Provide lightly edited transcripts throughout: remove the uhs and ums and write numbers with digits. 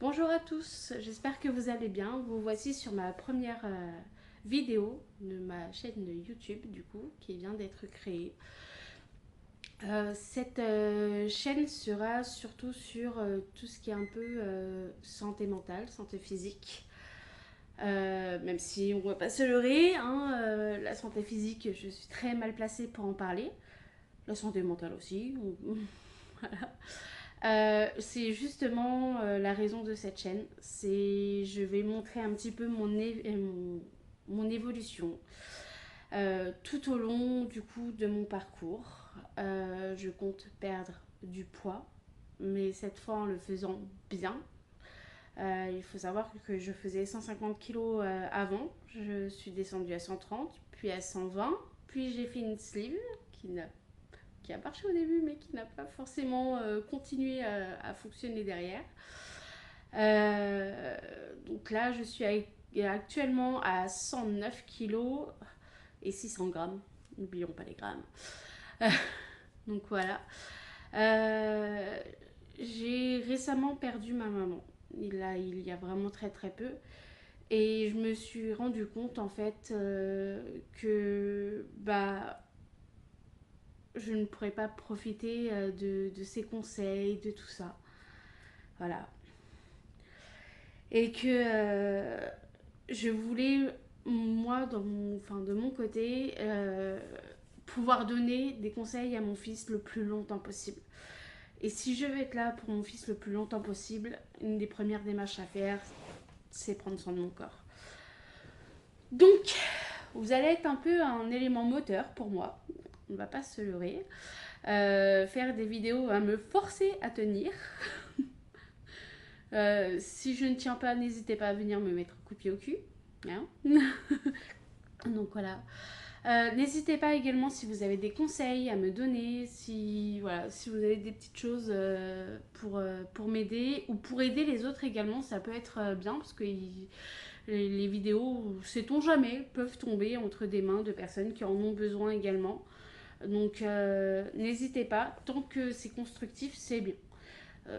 Bonjour à tous, j'espère que vous allez bien. Vous voici sur ma première vidéo de ma chaîne YouTube du coup qui vient d'être créée. Cette chaîne sera surtout sur tout ce qui est un peu santé mentale, santé physique. Même si on ne va pas se leurrer, hein, la santé physique, je suis très mal placée pour en parler. La santé mentale aussi. Voilà. C'est justement la raison de cette chaîne. Je vais montrer un petit peu mon évolution tout au long du coup de mon parcours. Je compte perdre du poids, mais cette fois en le faisant bien. Il faut savoir que je faisais 150 kilos avant. Je suis descendue à 130, puis à 120, puis j'ai fait une sleeve qui n'a qui a marché au début, mais qui n'a pas forcément continué à fonctionner derrière. Donc là, je suis actuellement à 109 kilos et 600 grammes. N'oublions pas les grammes. Euh, donc voilà. Euh, j'ai récemment perdu ma maman. Il y a vraiment très très peu. Et je me suis rendu compte en fait que je ne pourrais pas profiter de ses conseils, de tout ça. Voilà. Et que je voulais, moi, de mon côté, pouvoir donner des conseils à mon fils le plus longtemps possible. Et si je veux être là pour mon fils le plus longtemps possible, une des premières démarches à faire, c'est prendre soin de mon corps. Donc, vous allez être un peu un élément moteur pour moi. On ne va pas se leurrer. Faire des vidéos va me forcer à tenir. Si je ne tiens pas, n'hésitez pas à venir me mettre un coup de pied au cul. Hein. Donc voilà. N'hésitez pas également si vous avez des conseils à me donner, si vous avez des petites choses pour m'aider ou pour aider les autres également, ça peut être bien parce que les vidéos, sait-on jamais, peuvent tomber entre des mains de personnes qui en ont besoin également. Donc n'hésitez pas, tant que c'est constructif, c'est bien.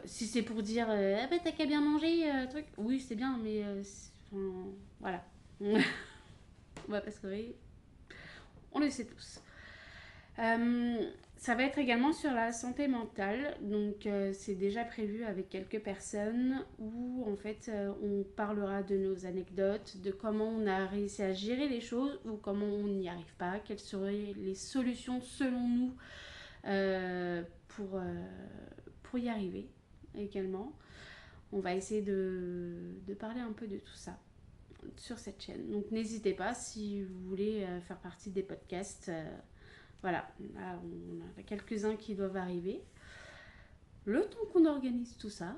Si c'est pour dire ah bah t'as qu'à bien manger, truc, oui c'est bien, mais voilà. On va pas se leurrer, on le sait tous. Ça va être également sur la santé mentale, donc c'est déjà prévu avec quelques personnes où en fait on parlera de nos anecdotes, de comment on a réussi à gérer les choses ou comment on n'y arrive pas, quelles seraient les solutions selon nous pour y arriver également. On va essayer de parler un peu de tout ça sur cette chaîne. Donc n'hésitez pas si vous voulez faire partie des podcasts. Voilà, là, on a quelques-uns qui doivent arriver. Le temps qu'on organise tout ça,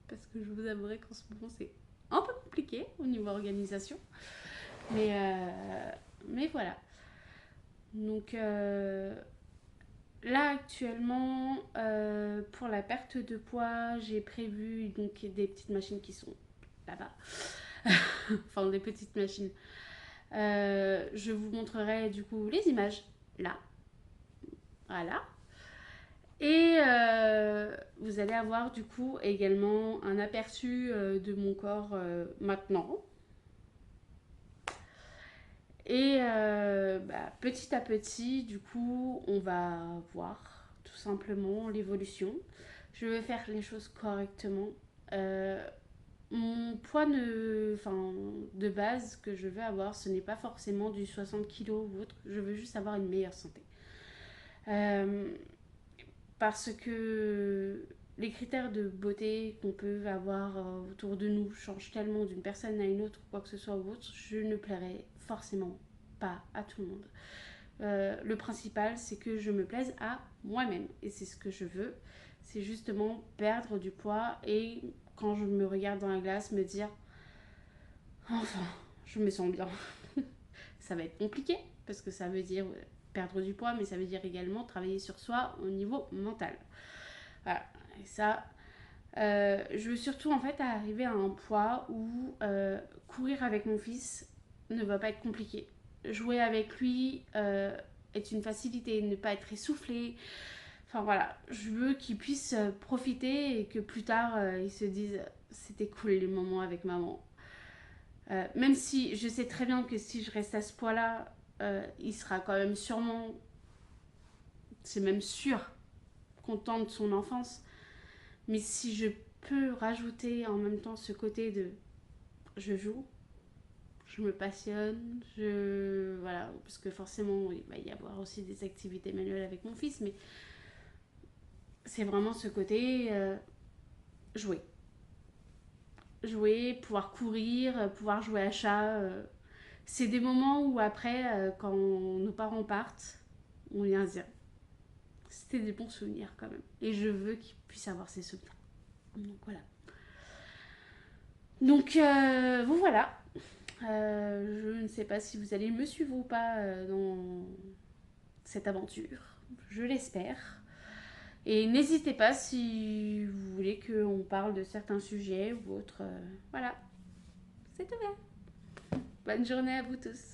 parce que je vous avouerai qu'en ce moment c'est un peu compliqué au niveau organisation. Mais voilà. Donc là actuellement, pour la perte de poids, j'ai prévu donc des petites machines qui sont là-bas. Enfin, des petites machines. Je vous montrerai du coup les images là. Voilà. Et vous allez avoir du coup également un aperçu de mon corps maintenant. Et petit à petit, du coup, on va voir tout simplement l'évolution. Je vais faire les choses correctement. Euh, Mon poids de base que je veux avoir, ce n'est pas forcément du 60 kilos ou autre. Je veux juste avoir une meilleure santé. Euh, Parce que les critères de beauté qu'on peut avoir autour de nous changent tellement d'une personne à une autre, quoi que ce soit ou autre, je ne plairai forcément pas à tout le monde. Le principal, c'est que je me plaise à moi-même et c'est ce que je veux. C'est justement perdre du poids et quand je me regarde dans la glace, me dire enfin, je me sens bien. Ça va être compliqué parce que ça veut dire perdre du poids, mais ça veut dire également travailler sur soi au niveau mental. Voilà. Et ça, je veux surtout en fait arriver à un poids où courir avec mon fils ne va pas être compliqué. Jouer avec lui est une facilité, ne pas être essoufflé. Enfin voilà, je veux qu'ils puissent profiter et que plus tard, ils se disent c'était cool les moments avec maman. Même si je sais très bien que si je reste à ce poids-là, il sera quand même sûrement, c'est même sûr, content de son enfance. Mais si je peux rajouter en même temps ce côté de je joue, je me passionne, voilà, parce que forcément il va y avoir aussi des activités manuelles avec mon fils, mais c'est vraiment ce côté jouer. Jouer, pouvoir courir, pouvoir jouer à chat. C'est des moments où après, quand nos parents partent, on vient se dire, c'était des bons souvenirs quand même. Et je veux qu'ils puissent avoir ces souvenirs. Donc voilà. Donc vous voilà. Je ne sais pas si vous allez me suivre ou pas dans cette aventure. Je l'espère. Et n'hésitez pas si vous voulez qu'on parle de certains sujets ou autres. Voilà, c'est ouvert. Bonne journée à vous tous.